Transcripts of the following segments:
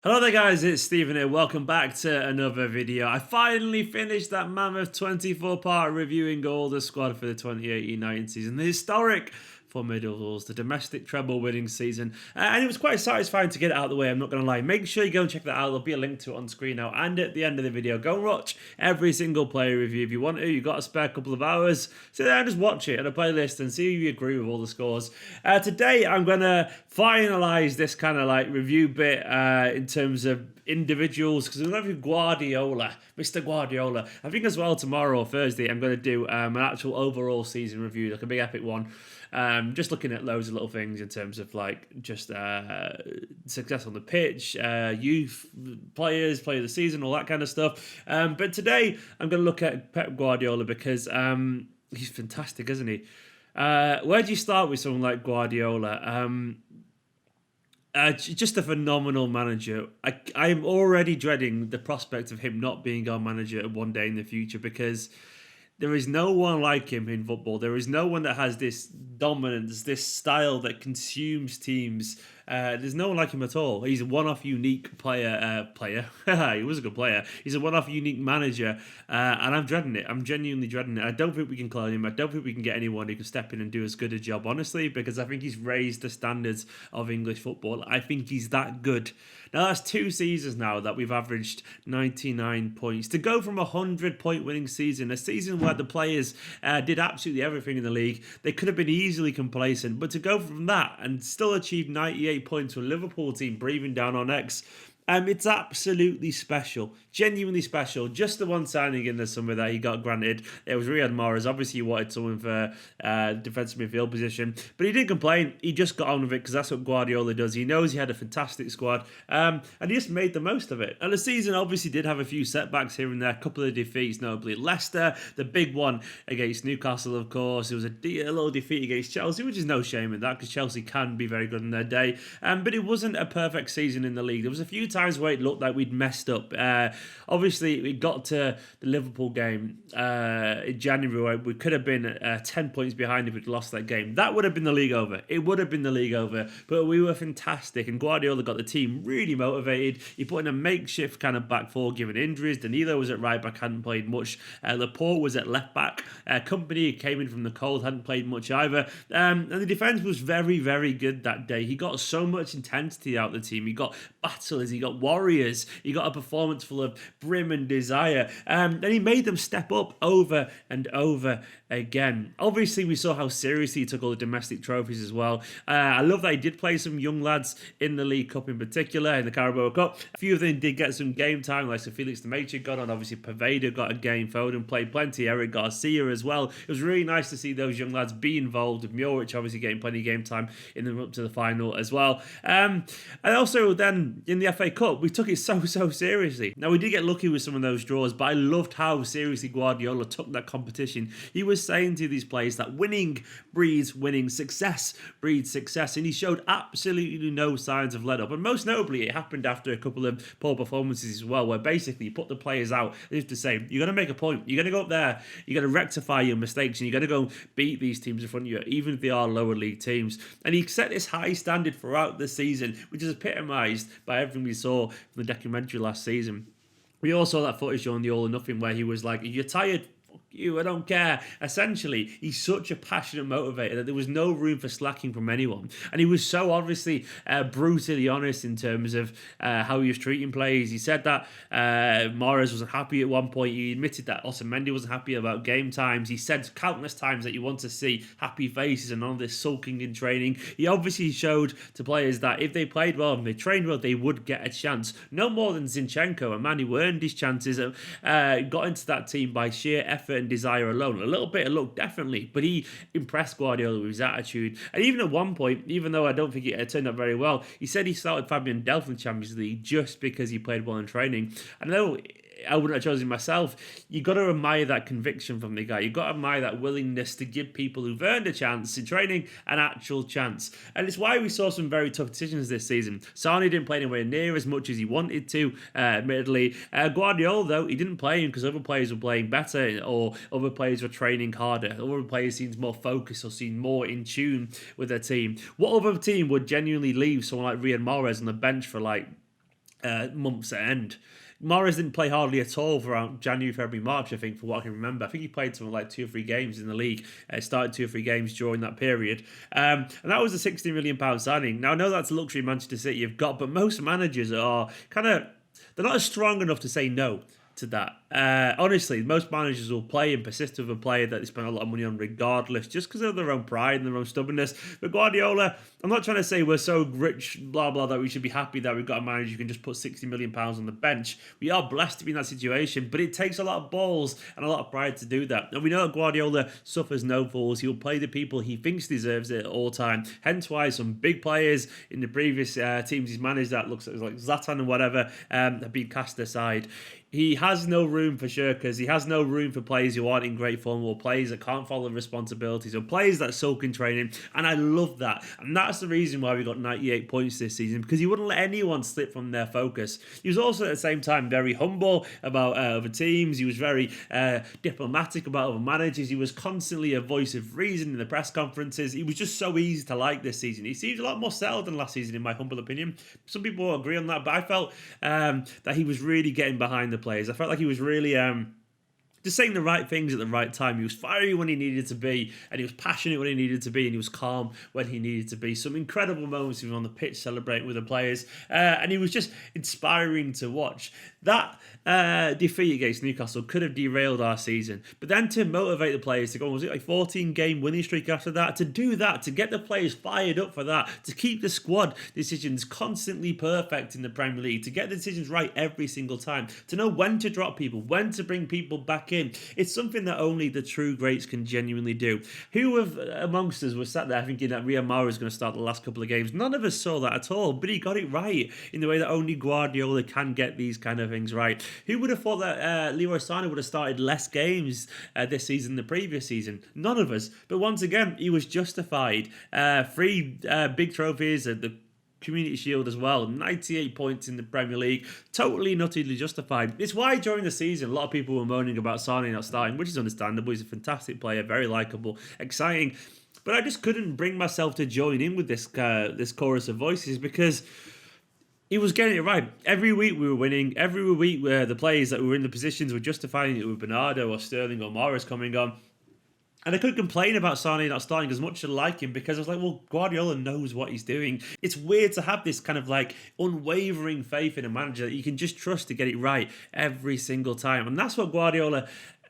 Hello there guys, it's Stephen here. Welcome back to another video. I finally finished that mammoth 24-part reviewing all the squad for the 2018-19 season. The historic formidables, the domestic treble winning season. And it was quite satisfying to get it out of the way, I'm not going to lie. Make sure you go and check that out. There'll be a link to it on screen now. And at the end of the video, go and watch every single player review if you want to. You've got a spare couple of hours. Sit there and just watch it on a playlist and see if you agree with all the scores. Today, I'm going to finalize this kind of like review bit in terms of individuals, because we're going to do Guardiola, Mr. Guardiola. I think as well tomorrow or Thursday, I'm going to do an actual overall season review, like a big epic one. Just looking at loads of little things in terms of like just success on the pitch, youth players, player of the season, all that kind of stuff. But today I'm going to look at Pep Guardiola because he's fantastic, isn't he? Where do you start with someone like Guardiola? Just a phenomenal manager. I'm already dreading the prospect of him not being our manager one day in the future because there is no one like him in football. There is no one that has this dominance, this style that consumes teams. There's no one like him at all. He's a one-off unique player. He was a good player. He's a one-off unique manager, and I'm dreading it. I'm genuinely dreading it. I don't think we can clone him. I don't think we can get anyone who can step in and do as good a job, honestly, because I think he's raised the standards of English football. I think he's that good. Now, that's 2 seasons now that we've averaged 99 points. To go from a 100-point winning season, a season where the players did absolutely everything in the league, they could have been easily complacent, but to go from that and still achieve 98 points to a Liverpool team breathing down our necks, it's absolutely special, genuinely special. Just the one signing in the summer that he got granted, it was Riyad Mahrez. Obviously, he wanted someone for defensive midfield position, but he didn't complain. He just got on with it because that's what Guardiola does. He knows he had a fantastic squad, and he just made the most of it. And the season obviously did have a few setbacks here and there, a couple of defeats, notably Leicester, the big one against Newcastle, of course. It was a little defeat against Chelsea, which is no shame in that because Chelsea can be very good in their day. But it wasn't a perfect season in the league. There was a few times where it looked like we'd messed up. Obviously, we got to the Liverpool game in January where we could have been 10 points behind if we'd lost that game. That would have been the league over. It would have been the league over. But we were fantastic, and Guardiola got the team really motivated. He put in a makeshift kind of back four given injuries. Danilo was at right back, hadn't played much. Laporte was at left back. Kompany came in from the cold, hadn't played much either. And the defence was very, very good that day. He got so much intensity out of the team. He got battlers, he got warriors, he got a performance full of brim and desire, and he made them step up over and over again. Obviously, we saw how seriously he took all the domestic trophies as well. I love that he did play some young lads in the League Cup in particular, in the Carabao Cup. A few of them did get some game time, like Sir Felix Demetriou got on. Obviously, Paveda got a game. Foden played plenty. Eric Garcia as well. It was really nice to see those young lads be involved, with Muric obviously getting plenty of game time in the run up to the final as well. And also then in the FA Cup, we took it so seriously. Now, we did get lucky with some of those draws, but I loved how seriously Guardiola took that competition. He was saying to these players that winning breeds winning, success breeds success, and he showed absolutely no signs of let up. And most notably, it happened after a couple of poor performances as well, where basically you put the players out as if to say, you're going to make a point, you're going to go up there, you're going to rectify your mistakes, and you're going to go beat these teams in front of you, even if they are lower league teams. And he set this high standard throughout the season, which is epitomised by everything we saw from the documentary last season. We all saw that footage on the All or Nothing where he was like, if you're tired, fuck you, I don't care. Essentially, he's such a passionate motivator that there was no room for slacking from anyone. And he was so obviously brutally honest in terms of how he was treating players. He said that Mahrez wasn't happy at one point. He admitted that Otamendi wasn't happy about game times. He said countless times that you want to see happy faces and none of this sulking in training. He obviously showed to players that if they played well and they trained well, they would get a chance. No more than Zinchenko, a man who earned his chances, got into that team by sheer effort and desire alone. A little bit of luck, definitely, but he impressed Guardiola with his attitude. And even at one point, even though I don't think it turned out very well, he said he started Fabian Delph in the Champions League just because he played well in training. I know I wouldn't have chosen myself. You got to admire that conviction from the guy. You got to admire that willingness to give people who've earned a chance in training an actual chance. And it's why we saw some very tough decisions this season. Sane didn't play anywhere near as much as he wanted to, admittedly. Guardiola, though, he didn't play him because other players were playing better or other players were training harder. Other players seemed more focused or seemed more in tune with their team. What other team would genuinely leave someone like Riyad Mahrez on the bench for like months at end. Morris didn't play hardly at all for around January, February, March, I think, for what I can remember. I think he played something like 2 or 3 games in the league, started 2 or 3 games during that period. And that was a £60 million signing. Now, I know that's a luxury Manchester City have got, but most managers are kind of, they're not as strong enough to say no to that. Honestly, most managers will play and persist with a player that they spend a lot of money on regardless, just because of their own pride and their own stubbornness. But Guardiola, I'm not trying to say we're so rich, blah, blah, that we should be happy that we've got a manager who can just put £60 million on the bench. We are blessed to be in that situation, but it takes a lot of balls and a lot of pride to do that. And we know that Guardiola suffers no fools. He'll play the people he thinks deserves it at all time. Hence why some big players in the previous teams he's managed that looks like Zlatan and whatever have been cast aside. He has no room for shirkers. He has no room for players who aren't in great form or players that can't follow responsibilities or players that sulk in training. And I love that. And that's the reason why we got 98 points this season, because he wouldn't let anyone slip from their focus. He was also at the same time very humble about other teams. He was very diplomatic about other managers. He was constantly a voice of reason in the press conferences. He was just so easy to like this season. He seems a lot more settled than last season, in my humble opinion. Some people will agree on that, but I felt that he was really getting behind the players. I felt like he was really just saying the right things at the right time. He was fiery when he needed to be, and he was passionate when he needed to be, and he was calm when he needed to be. Some incredible moments of him on the pitch celebrating with the players, and he was just inspiring to watch. That defeat against Newcastle could have derailed our season, but then to motivate the players to go, was it like 14-game winning streak after that? To do that, to get the players fired up for that, to keep the squad decisions constantly perfect in the Premier League, to get the decisions right every single time, to know when to drop people, when to bring people back in. It's something that only the true greats can genuinely do. Who amongst us was sat there thinking that Riyad Mahrez was going to start the last couple of games? None of us saw that at all, but he got it right in the way that only Guardiola can get these kind of things right. Who would have thought that Leroy Asana would have started less games this season than the previous season? None of us. But once again, he was justified. 3 big trophies at the Community Shield as well, 98 points in the Premier League, totally and utterly justified. It's why during the season a lot of people were moaning about Sane not starting, which is understandable. He's a fantastic player, very likeable, exciting, but I just couldn't bring myself to join in with this chorus of voices, because he was getting it right. Every week we were winning. Every week the players that were in the positions were justifying it with Bernardo or Sterling or Morris coming on. And I couldn't complain about Sane not starting as much as I like him, because I was like, well, Guardiola knows what he's doing. It's weird to have this kind of like unwavering faith in a manager that you can just trust to get it right every single time. And that's what Guardiola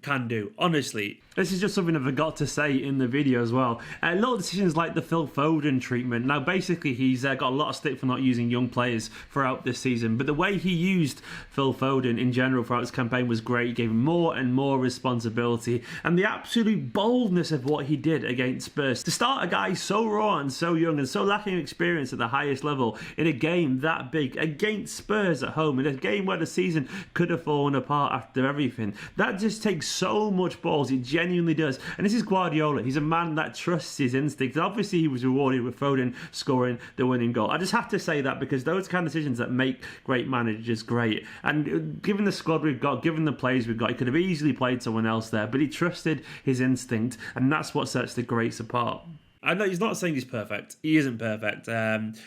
can do, honestly. This is just something I forgot to say in the video as well. Little decisions like the Phil Foden treatment. Now, basically, he's got a lot of stick for not using young players throughout this season, but the way he used Phil Foden in general throughout his campaign was great. He gave him more and more responsibility, and the absolute boldness of what he did against Spurs. To start a guy so raw and so young and so lacking experience at the highest level in a game that big against Spurs at home, in a game where the season could have fallen apart after everything, that just takes so much balls. It genuinely does. And this is Guardiola. He's a man that trusts his instincts. And obviously, he was rewarded with Foden scoring the winning goal. I just have to say that, because those kind of decisions that make great managers great. And given the squad we've got, given the players we've got, he could have easily played someone else there, but he trusted his instinct, and that's what sets the greats apart. I know he's not saying he's perfect. He isn't perfect.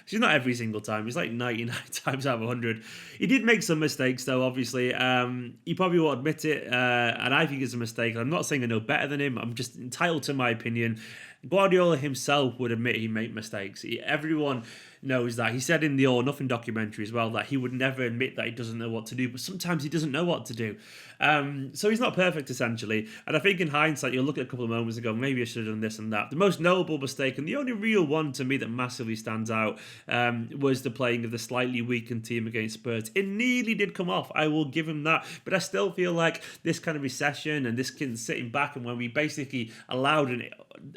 He's not every single time. He's like 99 times out of 100. He did make some mistakes, though, obviously. He probably won't admit it, and I think it's a mistake. I'm not saying I know better than him. I'm just entitled to my opinion. Guardiola himself would admit he made mistakes. Everyone knows that. He said in the All Nothing documentary as well that he would never admit that he doesn't know what to do, but sometimes he doesn't know what to do. So he's not perfect, essentially. And I think in hindsight, you'll look at a couple of moments ago, maybe I should have done this and that. The most notable mistake, and the only real one to me that massively stands out, was the playing of the slightly weakened team against Spurs. It nearly did come off, I will give him that. But I still feel like this kind of recession and this kid sitting back, and when we basically allowed an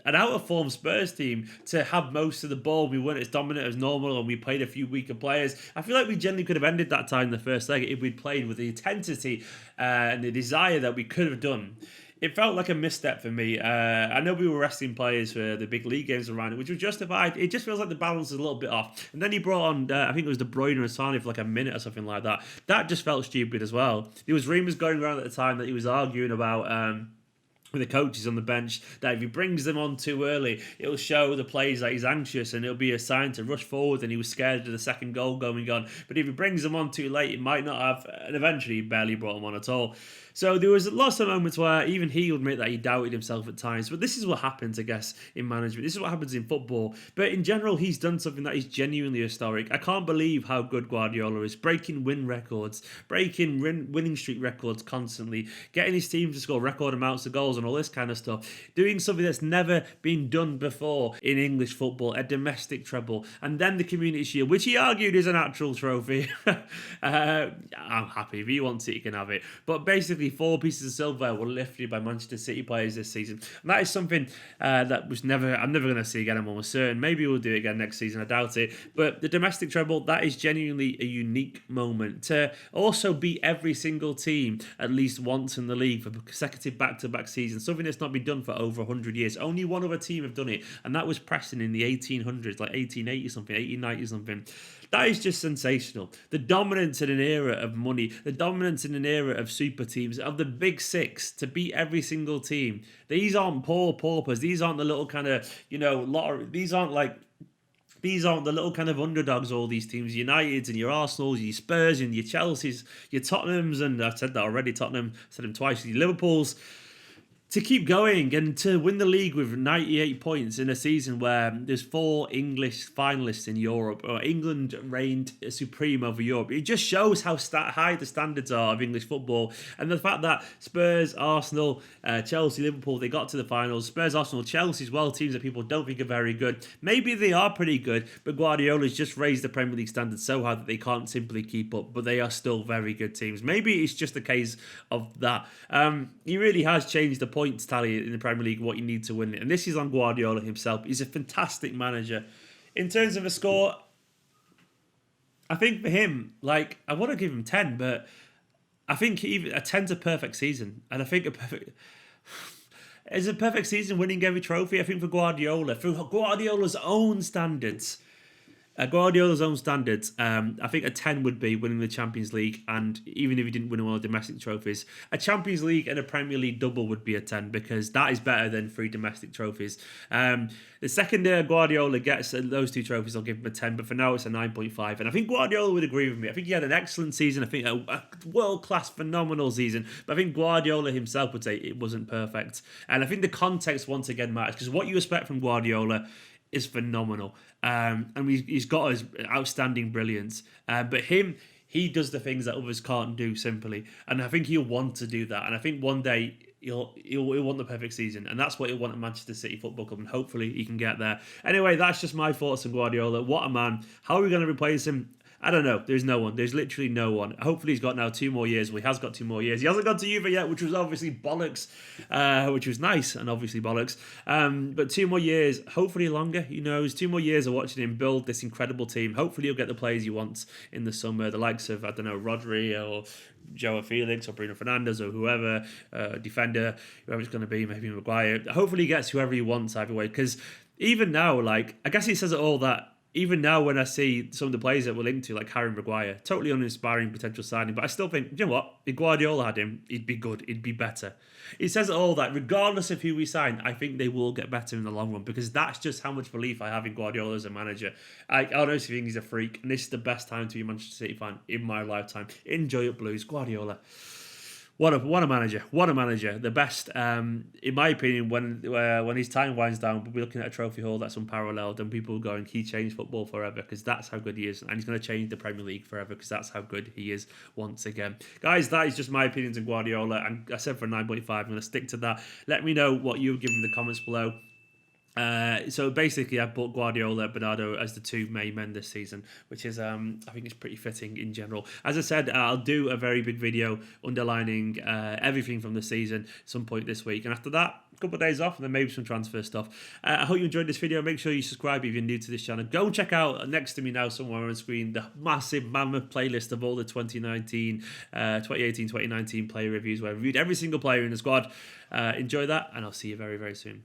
out-of-form Spurs team to have most of the ball, we weren't as dominant as normal, and we played a few weaker players. I feel like we generally could have ended that time in the first leg if we'd played with the intensity and the desire that we could have done. It felt like a misstep for me. I know we were resting players for the big league games around it, which was justified. It just feels like the balance is a little bit off. And then he brought on, I think it was De Bruyne and Asana for like a minute or something like that. That just felt stupid as well. There was rumours going around at the time that he was arguing about with the coaches on the bench, that if he brings them on too early, it'll show the players that he's anxious and it'll be a sign to rush forward and he was scared of the second goal going on. But if he brings them on too late, it might not have, and eventually he barely brought them on at all. So there was lots of moments where even he would admit that he doubted himself at times. But this is what happens, I guess, in management. This is what happens in football. But in general, he's done something that is genuinely historic. I can't believe how good Guardiola is. Breaking win records, breaking winning streak records constantly, getting his team to score record amounts of goals and all this kind of stuff. Doing something that's never been done before in English football, a domestic treble. And then the Community Shield, which he argued is an actual trophy. I'm happy. If he wants it, he can have it. But basically, 4 pieces of silver were lifted by Manchester City players this season. And that is something that was I'm never going to see again, I'm almost certain. Maybe we'll do it again next season, I doubt it. But the domestic treble, that is genuinely a unique moment. To also beat every single team at least once in the league for consecutive back-to-back seasons, something that's not been done for over 100 years. Only one other team have done it, and that was Preston in the 1800s, like 1880 something, 1890 something. That is just sensational. The dominance in an era of money, the dominance in an era of super teams, of the big six, to beat every single team. These aren't poor paupers. These aren't the little kind of, these aren't the little kind of underdogs, all these teams, Uniteds and your Arsenals, your Spurs and your Chelseas, your Tottenhams, and I've said that already, Tottenham, said them twice, your Liverpools. To keep going and to win the league with 98 points in a season where there's 4 English finalists in Europe, or England reigned supreme over Europe. It just shows how high the standards are of English football. And the fact that Spurs, Arsenal, Chelsea, Liverpool, they got to the finals. Spurs, Arsenal, Chelsea as well, teams that people don't think are very good. Maybe they are pretty good, but Guardiola's just raised the Premier League standards so high that they can't simply keep up, but they are still very good teams. Maybe it's just a case of that. He really has changed the points tally in the Premier League, what you need to win it. And this is on Guardiola himself. He's a fantastic manager. In terms of a score, I think for him, I want to give him 10, but I think even a 10's a perfect season. And I think it's a perfect season winning every trophy. I think for Guardiola's own standards, I think a 10 would be winning the Champions League, and even if he didn't win all the domestic trophies, a Champions League and a Premier League double would be a 10, because that is better than 3 domestic trophies. The second Guardiola gets those 2 trophies, I'll give him a 10, but for now it's a 9.5. And I think Guardiola would agree with me. I think he had an excellent season. I think a world-class, phenomenal season. But I think Guardiola himself would say it wasn't perfect. And I think the context once again matters, because what you expect from Guardiola is phenomenal. And he's got his outstanding brilliance. But he does the things that others can't do simply. And I think he'll want to do that. And I think one day he'll want the perfect season. And that's what he'll want at Manchester City Football Club. And hopefully he can get there. Anyway, that's just my thoughts on Guardiola. What a man. How are we going to replace him? I don't know. There's no one. There's literally no one. Hopefully he's got now 2 more years. Well, he has got 2 more years. He hasn't gone to Juve yet, which was obviously bollocks, which was nice and obviously bollocks. But 2 more years, hopefully longer. Who knows? 2 more years of watching him build this incredible team. Hopefully he'll get the players he wants in the summer. The likes of, Rodri or Joao Felix or Bruno Fernandes or whoever, defender, whoever it's going to be, maybe Maguire. Hopefully he gets whoever he wants either way. Because even now, I guess he says it all that even now when I see some of the players that we're linked to, like Harry Maguire, totally uninspiring potential signing, but I still think, you know what, if Guardiola had him, he'd be good, he'd be better. It says all that, regardless of who we sign, I think they will get better in the long run, because that's just how much belief I have in Guardiola as a manager. I honestly think he's a freak, and this is the best time to be a Manchester City fan in my lifetime. Enjoy it, Blues. Guardiola. What a manager! What a manager! The best, in my opinion. When his time winds down, we'll be looking at a trophy haul that's unparalleled, and people will go and he changed football forever, because that's how good he is, and he's going to change the Premier League forever, because that's how good he is once again. Guys, that is just my opinions on Guardiola, and I said for 9.5. I'm going to stick to that. Let me know what you would give in the comments below. So basically, I bought Guardiola and Bernardo as the 2 main men this season, which is, I think it's pretty fitting in general. As I said, I'll do a very big video underlining everything from the season some point this week. And after that, a couple of days off, and then maybe some transfer stuff. I hope you enjoyed this video. Make sure you subscribe if you're new to this channel. Go and check out next to me now, somewhere on the screen, the massive mammoth playlist of all the 2018, 2019 player reviews, where I reviewed every single player in the squad. Enjoy that, and I'll see you very, very soon.